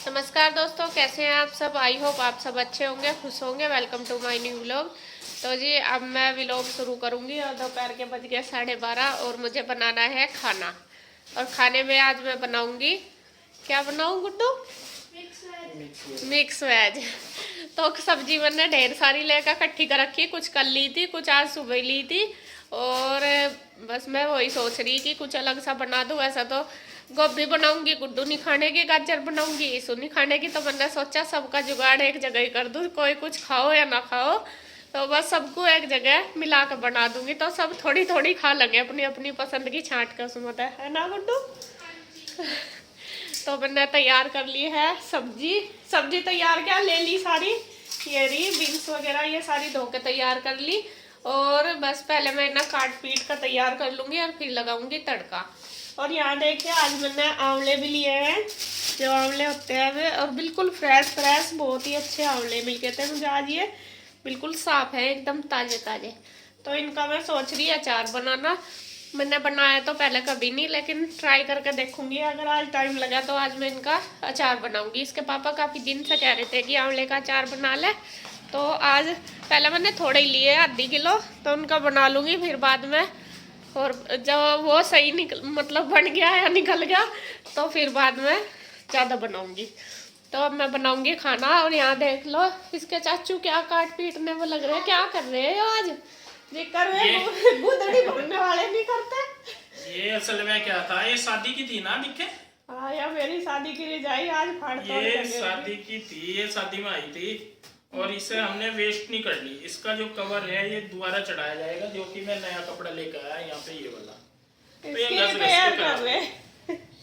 नमस्कार दोस्तों, कैसे हैं आप सब। आई होप आप सब अच्छे होंगे, खुश होंगे। Welcome to my new vlog. तो जी अब मैं व्लॉग शुरू करूंगी और दोपहर के बज गए 12:30 और मुझे बनाना है खाना। और खाने में आज मैं बनाऊंगी, क्या बनाऊं गुड्डू? Mix veg. तो सब्जी मैंने ढेर सारी लेकर इकट्ठी कर रखी, कुछ कल ली थी, कुछ आज सुबह ली थी। और बस मैं वही सोच रही कि कुछ अलग सा बना दूं। ऐसा तो गोभी बनाऊंगी, गुड्डू नहीं खाने की, गाजर बनाऊंगी, ईसू नहीं खाने की। तो मैंने सोचा सबका जुगाड़ एक जगह ही कर दूं, कोई कुछ खाओ या ना खाओ तो बस सबको एक जगह मिला कर बना दूंगी। तो सब थोड़ी थोड़ी खा लेंगे अपनी अपनी पसंद की छांट कर, उसमें है ना गुड्डू। तो मैंने तैयार कर ली है सब्जी। सब्जी तैयार क्या ले ली सारी, ये रही बीन्स वगैरह, ये सारी धो के तैयार कर ली। और बस पहले मैं इन्हें काट पीट कर तैयार कर लूँगी और फिर लगाऊंगी तड़का। और यहाँ देखिए आज मैंने आंवले भी लिए हैं, जो आंवले होते हैं वे, और बिल्कुल फ्रेश फ्रेश बहुत ही अच्छे आंवले मिल गए थे मुझे आज। ये बिल्कुल साफ है, एकदम ताज़े ताज़े। तो इनका मैं सोच रही अचार बनाना। मैंने बनाया तो पहले कभी नहीं, लेकिन ट्राई करके देखूंगी। अगर आज टाइम लगा तो आज मैं इनका अचार बनाऊंगी। इसके पापा काफ़ी दिन से कह रहे थे कि आंवले का अचार बना ले, तो आज पहले मैंने थोड़े ही लिए आधी किलो, तो उनका बना लूँगी फिर बाद में। और जब वो सही मतलब बन गया या निकल गया तो फिर बाद में ज़्यादा बनाऊंगी। तो अब मैं बनाऊंगी खाना। और यहाँ देख लो इसके चाचू क्या काट पीटने में लग रहे हैं। क्या कर रहे हैं आज? गुदड़ी भरने वाले नहीं करते। ये असल में क्या था, ये शादी की थी ना दिखे। हाँ यार, मेरी शादी की रजाई आज फाड़ तोड़ ये शादी की थी, ये शादी में आई थी। और इसे हमने वेस्ट नहीं कर ली। इसका जो कवर है ये दोबारा चढ़ाया जाएगा, जो कि मैं नया कपड़ा लेकर आया यहाँ पे, ये वाला। तो ये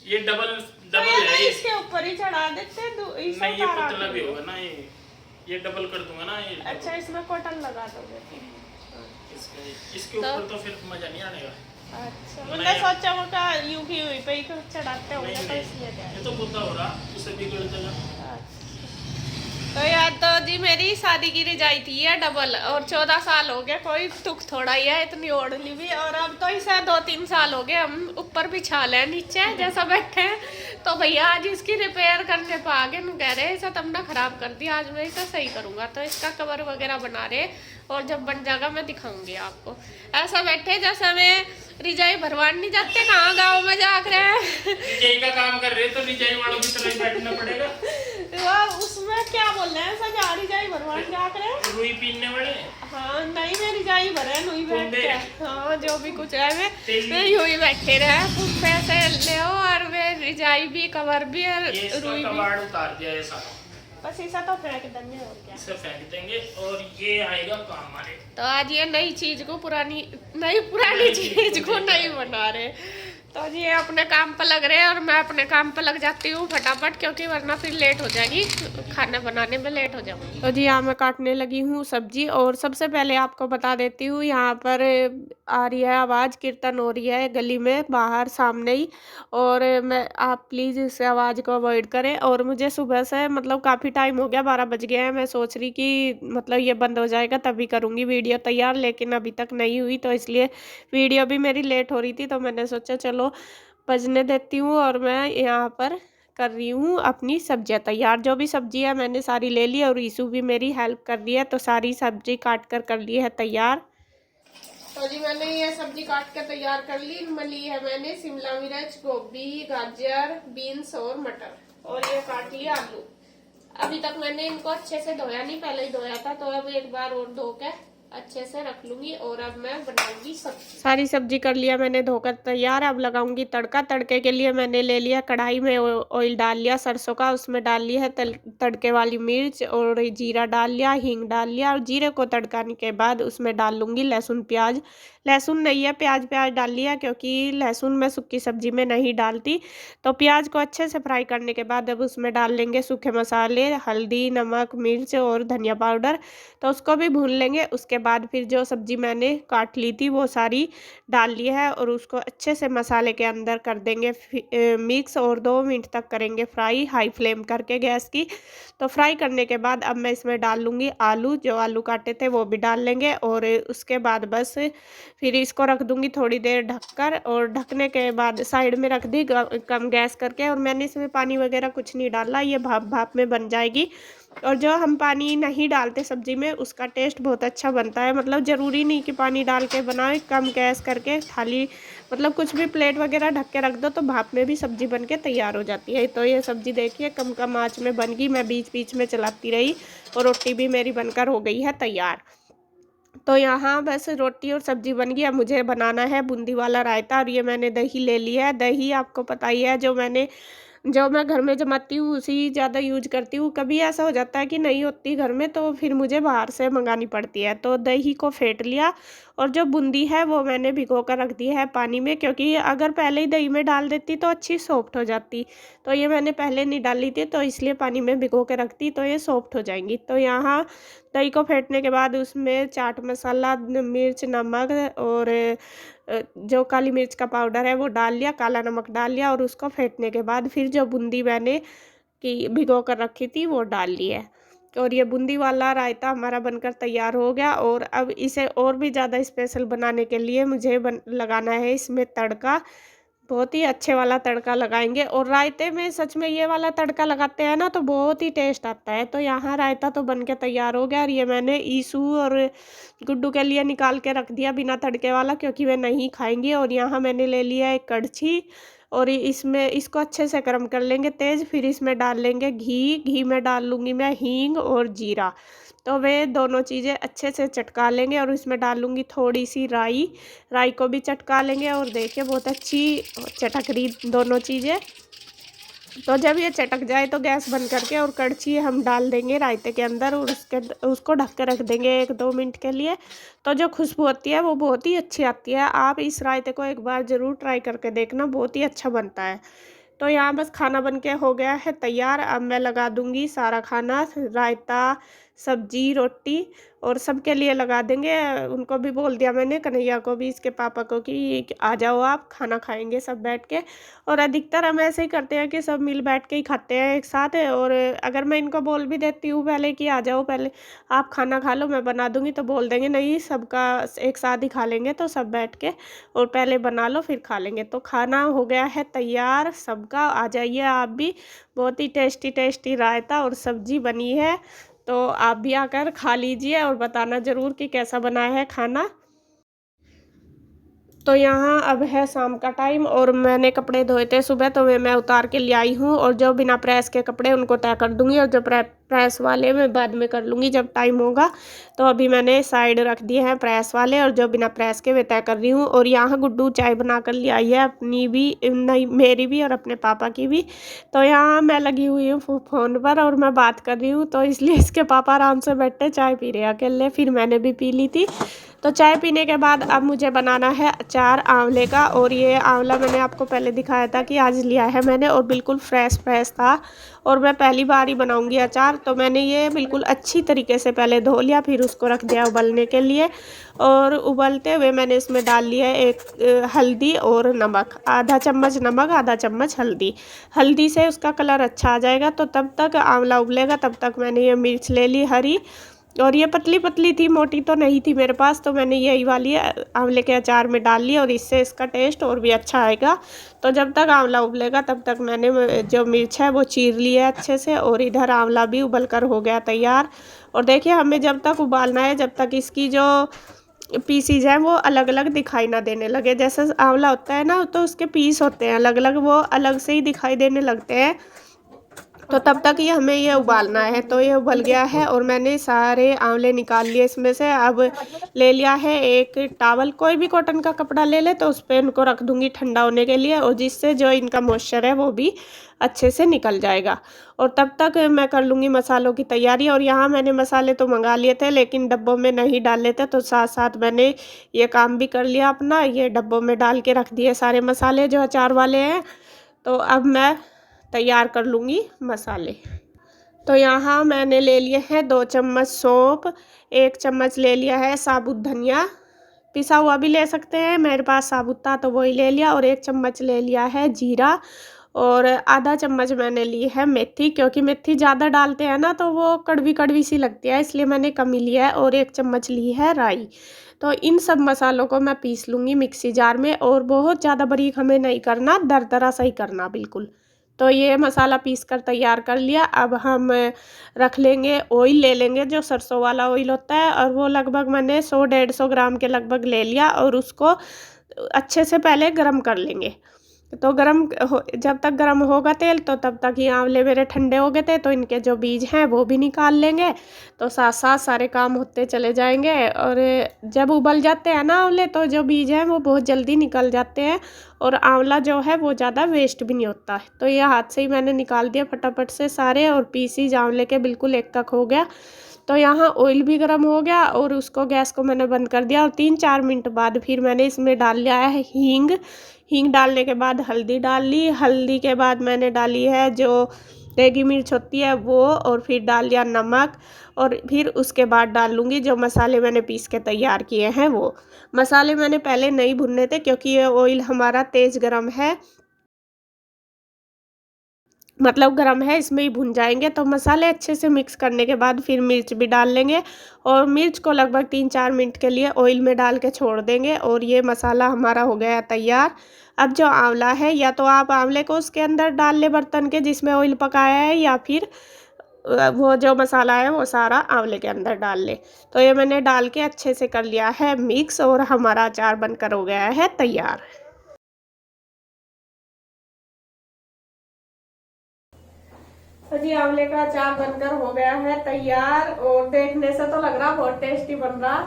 ये डबल तो है, इसके ऊपर ही चढ़ा देते हैं। नहीं ये पतला भी होगा ना, ये डबल कर दूंगा ना ये। अच्छा, इसमें कॉटन लगा दोगे? इसके ऊपर तो फिर मजा नहीं आने का। अच्छा, मैंने सोचा वो का यूं ही हुई पे ही चढ़ाते होंगे तो इसलिए। ये तो बुद्धा हो रहा, उसे बिगड़ देगा। तो यार तो जी मेरी शादी की रजाई थी है डबल, और 14 साल हो गए, कोई दुख थोड़ा ही है, इतनी ओढ़ ली भी। और अब तो इसे 2-3 साल हो गए हम ऊपर बिछा ले नीचे जैसा बैठे हैं। तो भैया आज इसकी रिपेयर करने पे आगे न कह रहे इसे तुमने खराब कर दिया, आज मैं इसे सही करूंगा। तो इसका कवर वगैरह बना रहे, और जब बन जाएगा मैं दिखाऊंगी आपको। ऐसा बैठे जैसा मैं रिजाई भरवान नहीं जाते कहाँ गाँव में जाकर रिजाई का काम कर रहे तो रिजाई वालों की तरह बैठना पड़ेगा। उसमें क्या बोल रहे हैं, सजा रिजाई भरवान जाकर रुई पीने वाले। हाँ नहीं, मैं रिजाई भरे नुई बैठ के, हाँ जो भी कुछ है मैं यूं ही बैठे रहे, पैसे ले और वे रिजाई भी कवर भी और रुई भी उतार दिया ये सारा। बस इसे तो फेंक देंगे और क्या, इसे फेंक देंगे और ये आएगा काम हमारे। तो आज ये नई चीज को पुरानी चीज को नहीं बना रहे। तो जी ये अपने काम पर लग रहे हैं और मैं अपने काम पर लग जाती हूँ फटाफट, क्योंकि वरना फिर लेट हो जाएगी, खाना बनाने में लेट हो जाऊंगी। तो जी यहाँ मैं काटने लगी हूँ सब्जी। और सबसे पहले आपको बता देती हूँ, यहाँ पर आ रही है आवाज़, कीर्तन हो रही है गली में बाहर सामने ही। और मैं आप प्लीज़ इस आवाज़ को अवॉइड करें। और मुझे सुबह से मतलब काफ़ी टाइम हो गया, 12 बज गए हैं। मैं सोच रही कि मतलब ये बंद हो जाएगा तभी करूँगी वीडियो तैयार, लेकिन अभी तक नहीं हुई, तो इसलिए वीडियो भी मेरी लेट हो रही थी। तो मैंने सोचा चलो बजने देती हूँ। और मैं यहाँ पर कर रही हूँ अपनी सब्जियाँ तैयार। जो भी सब्जी है मैंने सारी ले ली, और ईशू भी मेरी हेल्प कर दी है, तो सारी सब्जी काट कर ली है तैयार। तो जी मैंने ये सब्जी काट कर तैयार कर ली। इनमें ली है मैंने शिमला मिर्च, गोभी, गाजर, बीन्स और मटर, और ये काट लिया आलू। अभी तक मैंने इनको अच्छे से धोया नहीं, पहले ही धोया था, तो अब एक बार और धो के अच्छे से रख लूंगी। और अब मैं बनाऊंगी सब्जी। सारी सब्जी कर लिया मैंने धोकर तैयार। अब लगाऊंगी तड़का। तड़के के लिए मैंने ले लिया कढ़ाई में ऑयल डाल लिया सरसों का, उसमें डाल लिया है तड़के वाली मिर्च और जीरा डाल लिया, हींग डाल लिया। और जीरे को तड़काने के बाद उसमें डाल लूंगी लहसुन प्याज। लहसुन नहीं है, प्याज डाल लिया, क्योंकि लहसुन मैं सूखी सब्जी में नहीं डालती। तो प्याज को अच्छे से फ्राई करने के बाद अब उसमें डाल लेंगे सूखे मसाले, हल्दी, नमक, मिर्च और धनिया पाउडर। तो उसको भी भून लेंगे। उसके के बाद फिर जो सब्ज़ी मैंने काट ली थी वो सारी डाल ली है और उसको अच्छे से मसाले के अंदर कर देंगे मिक्स और 2 मिनट तक करेंगे फ्राई हाई फ्लेम करके गैस की। तो फ्राई करने के बाद अब मैं इसमें डाल लूँगी आलू, जो आलू काटे थे वो भी डाल लेंगे और उसके बाद बस फिर इसको रख दूँगी थोड़ी देर ढककर और ढकने के बाद साइड में रख दी कम गैस करके। और मैंने इसमें पानी वगैरह कुछ नहीं डाला, ये भाप में बन जाएगी। और जो हम पानी नहीं डालते सब्ज़ी में उसका टेस्ट बहुत अच्छा बनता है, मतलब ज़रूरी नहीं कि पानी डाल के बनाएं, कम गैस करके खाली मतलब कुछ भी प्लेट वगैरह ढक के रख दो तो भाप में भी सब्ज़ी बन के तैयार हो जाती है। तो ये सब्ज़ी देखिए कम आँच में बन गई, मैं बीच बीच में चलाती रही और रोटी भी मेरी बनकर हो गई है तैयार। तो यहाँ बस रोटी और सब्ज़ी बन गई। अब मुझे बनाना है बूंदी वाला रायता और ये मैंने दही ले लिया है। दही आपको पता ही है जो मैं घर में जमाती हूँ उसी ज़्यादा यूज करती हूँ। कभी ऐसा हो जाता है कि नहीं होती घर में तो फिर मुझे बाहर से मंगानी पड़ती है। तो दही को फेंट लिया और जो बूंदी है वो मैंने भिगो कर रख दी है पानी में, क्योंकि अगर पहले ही दही में डाल देती तो अच्छी सॉफ्ट हो जाती। तो ये मैंने पहले नहीं डाली थी तो इसलिए पानी में भिगो के रखती तो ये सॉफ्ट हो जाएंगी। तो यहाँ दही को फेंटने के बाद उसमें चाट मसाला, मिर्च, नमक और जो काली मिर्च का पाउडर है वो डाल लिया, काला नमक डाल लिया और उसको फेंटने के बाद फिर जो बूंदी मैंने कि भिगो कर रखी थी वो डाल ली है। और ये बूंदी वाला रायता हमारा बनकर तैयार हो गया। और अब इसे और भी ज़्यादा स्पेशल बनाने के लिए मुझे लगाना है इसमें तड़का, बहुत ही अच्छे वाला तड़का लगाएंगे। और रायते में सच में ये वाला तड़का लगाते हैं ना तो बहुत ही टेस्ट आता है। तो यहाँ रायता तो बन के तैयार हो गया और ये मैंने ईशू और गुड्डू के लिए निकाल के रख दिया बिना तड़के वाला, क्योंकि वे नहीं खाएंगे। और यहाँ मैंने ले लिया एक कड़छी और इसमें इसको अच्छे से गर्म कर लेंगे तेज़, फिर इसमें डाल लेंगे घी में डाल लूँगी मैं हींग और जीरा। तो वे दोनों चीज़ें अच्छे से चटका लेंगे और इसमें डाल लूँगी थोड़ी सी राई को भी चटका लेंगे। और देखिए बहुत अच्छी चटक रही दोनों चीज़ें। तो जब ये चटक जाए तो गैस बंद करके और कड़छी हम डाल देंगे रायते के अंदर और उसको ढक कर रख देंगे 1-2 मिनट के लिए। तो जो खुशबू होती है वो बहुत ही अच्छी आती है। आप इस रायते को एक बार ज़रूर ट्राई करके देखना, बहुत ही अच्छा बनता है। तो यहाँ बस खाना बन के हो गया है तैयार। अब मैं लगा दूँगी सारा खाना, रायता, सब्जी, रोटी और सबके लिए लगा देंगे। उनको भी बोल दिया मैंने, कन्हैया को भी, इसके पापा को कि आ जाओ आप खाना खाएंगे सब बैठ के। और अधिकतर हम ऐसे ही करते हैं कि सब मिल बैठ के ही खाते हैं एक साथ। और अगर मैं इनको बोल भी देती हूँ पहले कि आ जाओ पहले आप खाना खा लो मैं बना दूँगी, तो बोल देंगे नहीं सबका एक साथ ही खा लेंगे, तो सब बैठ के और पहले बना लो फिर खा लेंगे। तो खाना हो गया है तैयार सबका, आ जाइए आप भी। बहुत ही टेस्टी रायता और सब्जी बनी है, तो आप भी आकर खा लीजिए और बताना ज़रूर कि कैसा बना है खाना। तो यहाँ अब है शाम का टाइम और मैंने कपड़े धोए थे सुबह, तो मैं उतार के ले आई हूँ। और जो बिना प्रेस के कपड़े उनको तय कर दूँगी और जो प्रेस वाले मैं बाद में कर लूँगी जब टाइम होगा। तो अभी मैंने साइड रख दिए हैं प्रेस वाले और जो बिना प्रेस के वे तय कर रही हूँ। और यहाँ गुड्डू चाय बना कर ले आई है, अपनी भी नहीं, मेरी भी और अपने पापा की भी। तो यहाँ मैं लगी हुई हूँ फ़ोन पर और मैं बात कर रही हूँ, तो इसलिए इसके पापा आराम से बैठे चाय पी रहे हैं अकेले, फिर मैंने भी पी ली थी। तो चाय पीने के बाद अब मुझे बनाना है अचार आंवले का। और ये आंवला मैंने आपको पहले दिखाया था कि आज लिया है मैंने और बिल्कुल फ्रेश था और मैं पहली बार ही बनाऊंगी अचार। तो मैंने ये बिल्कुल अच्छी तरीके से पहले धो लिया, फिर उसको रख दिया उबलने के लिए। और उबलते हुए मैंने इसमें डाल लिया एक हल्दी और नमक, आधा चम्मच नमक आधा चम्मच हल्दी से उसका कलर अच्छा आ जाएगा। तो तब तक आंवला उबलेगा, तब तक मैंने ये मिर्च ले ली हरी, और ये पतली थी, मोटी तो नहीं थी मेरे पास, तो मैंने यही वाली आंवले के अचार में डाल ली और इससे इसका टेस्ट और भी अच्छा आएगा। तो जब तक आंवला उबलेगा तब तक मैंने जो मिर्च है वो चीर ली है अच्छे से और इधर आंवला भी उबल कर हो गया तैयार। और देखिए हमें जब तक उबालना है जब तक इसकी जो पीसीज हैं वो अलग अलग दिखाई ना देने लगे। जैसे आंवला होता है ना तो उसके पीस होते हैं अलग अलग, वो अलग से ही दिखाई देने लगते हैं। तो तब तक ये हमें ये उबालना है। तो ये उबल गया है और मैंने सारे आंवले निकाल लिए इसमें से। अब ले लिया है एक टॉवल, कोई भी कॉटन का कपड़ा ले ले, तो उस पर इनको रख दूँगी ठंडा होने के लिए, और जिससे जो इनका मॉइस्चर है वो भी अच्छे से निकल जाएगा। और तब तक मैं कर लूँगी मसालों की तैयारी। और यहाँ मैंने मसाले तो मंगा लिए थे लेकिन डब्बों में नहीं डाल लेते, तो साथ साथ मैंने ये काम भी कर लिया अपना, ये डब्बों में डाल के रख दिए सारे मसाले जो अचार वाले हैं। तो अब मैं तैयार कर लूँगी मसाले। तो यहाँ मैंने ले लिए हैं 2 चम्मच सौंफ, 1 चम्मच ले लिया है साबुत धनिया, पिसा हुआ भी ले सकते हैं, मेरे पास साबुत था तो वही ले लिया, और 1 चम्मच ले लिया है जीरा, और आधा चम्मच मैंने ली है मेथी, क्योंकि मेथी ज़्यादा डालते हैं ना तो वो कड़वी कड़वी सी लगती है, इसलिए मैंने कम ही लिया है, और 1 चम्मच ली है राई। तो इन सब मसालों को मैं पीस लूँगी मिक्सी जार में, और बहुत ज़्यादा बारीक हमें नहीं करना, दरदरा सा ही करना बिल्कुल। तो ये मसाला पीस कर तैयार कर लिया। अब हम रख लेंगे, ऑयल ले लेंगे जो सरसों वाला ऑयल होता है, और वो लगभग मैंने 100-150 ग्राम के लगभग ले लिया, और उसको अच्छे से पहले गरम कर लेंगे। तो जब तक गरम होगा तेल तो तब तक ये आंवले मेरे ठंडे हो गए थे, तो इनके जो बीज हैं वो भी निकाल लेंगे, तो साथ साथ सारे काम होते चले जाएंगे। और जब उबल जाते हैं ना आंवले तो जो बीज हैं वो बहुत जल्दी निकल जाते हैं, और आंवला जो है वो ज़्यादा वेस्ट भी नहीं होता है। तो ये हाथ से ही मैंने निकाल दिया फटाफट से सारे, और पीसी आंवले के बिल्कुल एक तक हो गया। तो यहाँ ऑयल भी गर्म हो गया, और उसको गैस को मैंने बंद कर दिया, और 3-4 मिनट बाद फिर मैंने इसमें डाल लिया है हींग डालने के बाद हल्दी डाल ली, हल्दी के बाद मैंने डाली है जो देगी मिर्च होती है वो, और फिर डाल लिया नमक, और फिर उसके बाद डाल लूँगी जो मसाले मैंने पीस के तैयार किए हैं वो। मसाले मैंने पहले नहीं भुनने थे क्योंकि ये ऑयल हमारा तेज़ गरम है, मतलब गरम है, इसमें ही भुन जाएंगे। तो मसाले अच्छे से मिक्स करने के बाद फिर मिर्च भी डाल लेंगे, और मिर्च को लगभग 3-4 मिनट के लिए ऑयल में डाल के छोड़ देंगे, और ये मसाला हमारा हो गया तैयार। अब जो आंवला है, या तो आप आंवले को उसके अंदर डाल ले बर्तन के जिसमें ऑयल पकाया है, या फिर वो जो मसाला है वो सारा आंवले के अंदर डाल ले। तो ये मैंने डाल के अच्छे से कर लिया है मिक्स, और हमारा अचार बनकर हो गया है तैयार। तो जी आंवले का अचार बनकर हो गया है तैयार, और देखने से तो लग रहा बहुत टेस्टी बन रहा,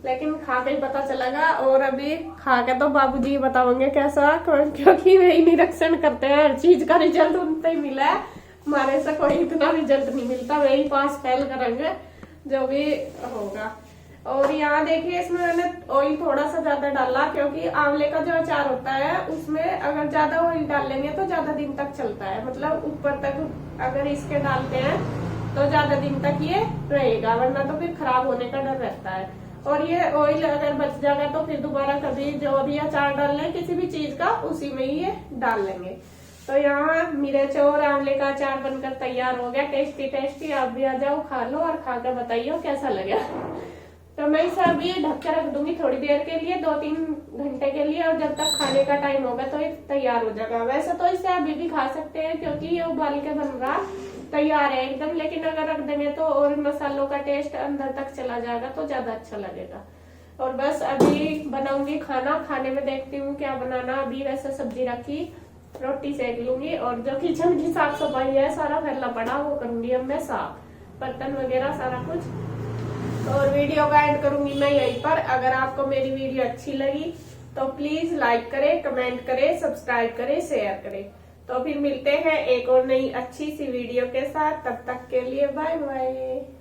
लेकिन खा के ही पता चलेगा। और अभी खा के तो बाबूजी बताओगे कैसा, क्योंकि वे ही निरीक्षण करते हैं हर चीज का, रिजल्ट उनसे ही मिला है, हमारे से कोई इतना रिजल्ट नहीं मिलता, वे ही पास फेल करेंगे जो भी होगा। और यहाँ देखिए इसमें मैंने ऑयल थोड़ा सा ज्यादा डाला, क्योंकि आंवले का जो अचार होता है उसमें अगर ज्यादा ऑयल डाल लेंगे तो ज्यादा दिन तक चलता है, मतलब ऊपर तक अगर इसके डालते हैं तो ज्यादा दिन तक ये रहेगा, वरना तो फिर खराब होने का डर रहता है। और ये ऑयल अगर बच जाएगा तो फिर दोबारा कभी जो भी अचार डाल लें किसी भी चीज का उसी में ही ये डाल लेंगे। तो यहाँ मिर्च और आंवले का अचार बनकर तैयार हो गया, टेस्टी टेस्टी। आप भी आ जाओ, खा लो और खा कर बताइए कैसा लगा। तो मैं इसे अभी ढक के रख दूंगी थोड़ी देर के लिए, 2-3 घंटे के लिए, और जब तक खाने का टाइम होगा तो ये तैयार हो जाएगा। वैसे तो इसे अभी भी खा सकते हैं क्योंकि ये उबाल के बन रहा तैयार है एकदम, लेकिन अगर रख देंगे तो और मसालों का टेस्ट अंदर तक चला जाएगा तो ज्यादा अच्छा लगेगा। और बस अभी बनाऊंगी खाना, खाने में देखती हूँ क्या बनाना। अभी वैसे सब्जी रखी, रोटी सेक लूंगी, और जो किचन की साफ सफाई है सारा फैला पड़ा वो करूंगी अब मैं साफ, बर्तन वगैरह सारा कुछ। और वीडियो का एंड करूंगी मैं यहीं पर। अगर आपको मेरी वीडियो अच्छी लगी तो प्लीज लाइक करें, कमेंट करें, सब्सक्राइब करें, शेयर करें। तो फिर मिलते हैं एक और नई अच्छी सी वीडियो के साथ, तब तक के लिए बाय बाय।